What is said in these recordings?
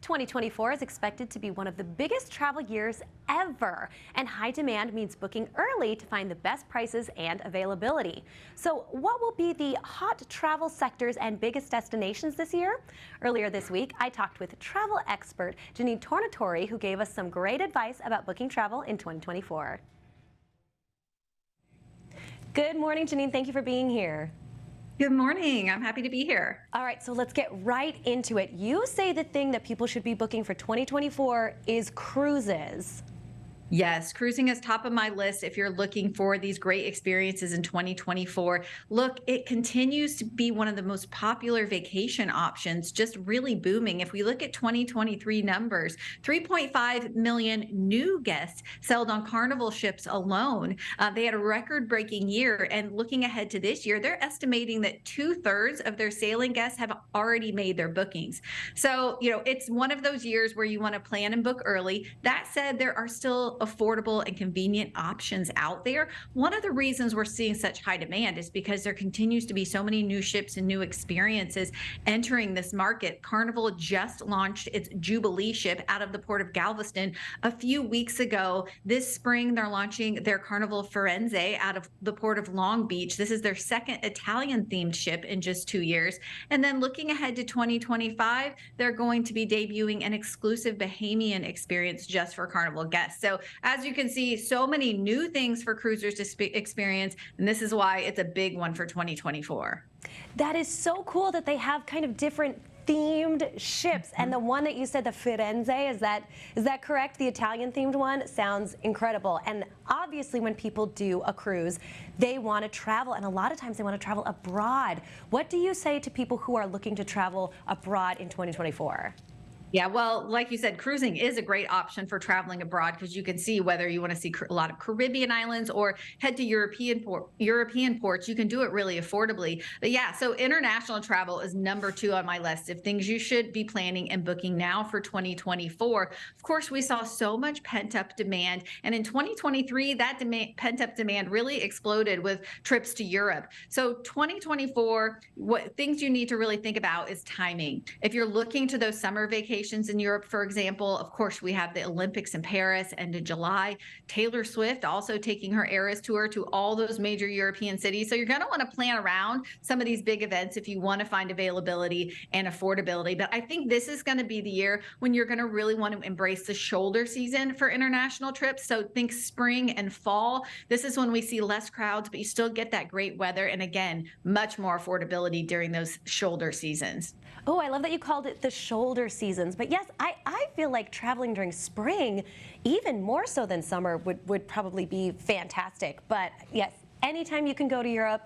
2024 is expected to be one of the biggest travel years ever, and high demand means booking early to find the best prices and availability. So what will be the hot travel sectors and biggest destinations this year? Earlier this week, I talked with travel expert Jeanenne Tornatore, who gave us some great advice about booking travel in 2024. Good morning, Jeanenne. Thank you for being here. Good morning. I'm happy to be here. All right, so let's get right into it. You say the thing that people should be booking for 2024 is cruises. Yes, cruising is top of my list if you're looking for these great experiences in 2024. Look, it continues to be one of the most popular vacation options, just really booming. If we look at 2023 numbers, 3.5 million new guests sailed on Carnival ships alone. They had a record-breaking year, and looking ahead to this year, they're estimating that 2/3 of their sailing guests have already made their bookings. So, it's one of those years where you want to plan and book early. That said, there are still affordable and convenient options out there. One of the reasons we're seeing such high demand is because there continues to be so many new ships and new experiences entering this market. Carnival just launched its Jubilee ship out of the port of Galveston a few weeks ago. This spring, they're launching their Carnival Firenze out of the port of Long Beach. This is their second Italian-themed ship in just 2 years. And then looking ahead to 2025, they're going to be debuting an exclusive Bahamian experience just for Carnival guests. So as you can see, so many new things for cruisers to experience, and this is why it's a big one for 2024. That is so cool that they have kind of different themed ships. And the one that you said, the Firenze, is that correct? The Italian themed one sounds incredible. And obviously when people do a cruise, they want to travel, and a lot of times they want to travel abroad. What do you say to people who are looking to travel abroad in 2024? Yeah, well, like you said, cruising is a great option for traveling abroad because you can see whether you want to see a lot of Caribbean islands or head to European ports. You can do it really affordably. But yeah, so international travel is number 2 on my list of things you should be planning and booking now for 2024. Of course, we saw so much pent-up demand, and in 2023, that pent-up demand really exploded with trips to Europe. So 2024, what things you need to really think about is timing. If you're looking to those summer vacations in Europe, for example, of course, we have the Olympics in Paris end of July. Taylor Swift also taking her Eras tour to all those major European cities. So you're going to want to plan around some of these big events if you want to find availability and affordability. But I think this is going to be the year when you're going to really want to embrace the shoulder season for international trips. So think spring and fall. This is when we see less crowds, but you still get that great weather. And again, much more affordability during those shoulder seasons. Oh, I love that you called it the shoulder seasons. But yes, I feel like traveling during spring, even more so than summer, would probably be fantastic. But yes, anytime you can go to Europe,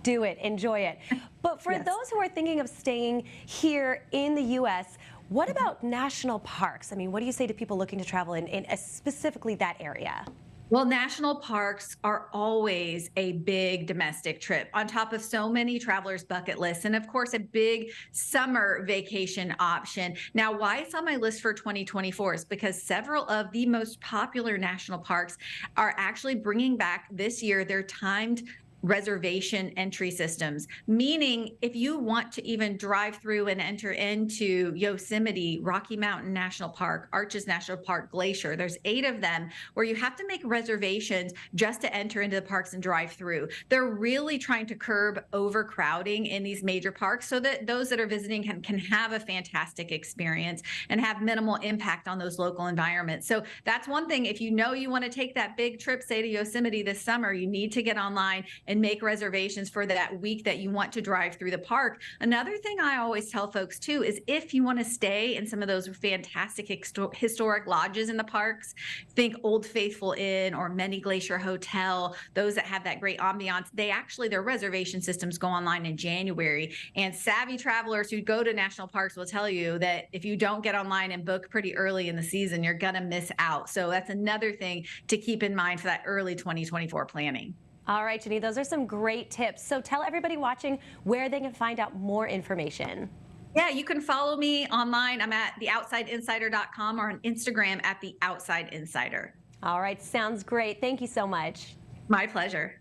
do it, enjoy it. But for those who are thinking of staying here in the U.S., what about national parks? I mean, what do you say to people looking to travel in specifically that area? Well, national parks are always a big domestic trip on top of so many travelers' bucket lists. And of course, a big summer vacation option. Now, why it's on my list for 2024 is because several of the most popular national parks are actually bringing back this year their timed reservation entry systems, meaning if you want to even drive through and enter into Yosemite, Rocky Mountain National Park, Arches National Park, Glacier, there's 8 of them where you have to make reservations just to enter into the parks and drive through. They're really trying to curb overcrowding in these major parks so that those that are visiting can have a fantastic experience and have minimal impact on those local environments. So that's one thing. If you know you want to take that big trip, say to Yosemite this summer, you need to get online and make reservations for that week that you want to drive through the park. Another thing I always tell folks too is if you want to stay in some of those fantastic historic lodges in the parks, think Old Faithful Inn or Many Glacier Hotel, those that have that great ambiance, their reservation systems go online in January. And savvy travelers who go to national parks will tell you that if you don't get online and book pretty early in the season, you're going to miss out. So that's another thing to keep in mind for that early 2024 planning. All right, Jeanenne, those are some great tips. So tell everybody watching where they can find out more information. Yeah, you can follow me online. I'm at theoutsideinsider.com or on Instagram at theoutsideinsider. All right, sounds great. Thank you so much. My pleasure.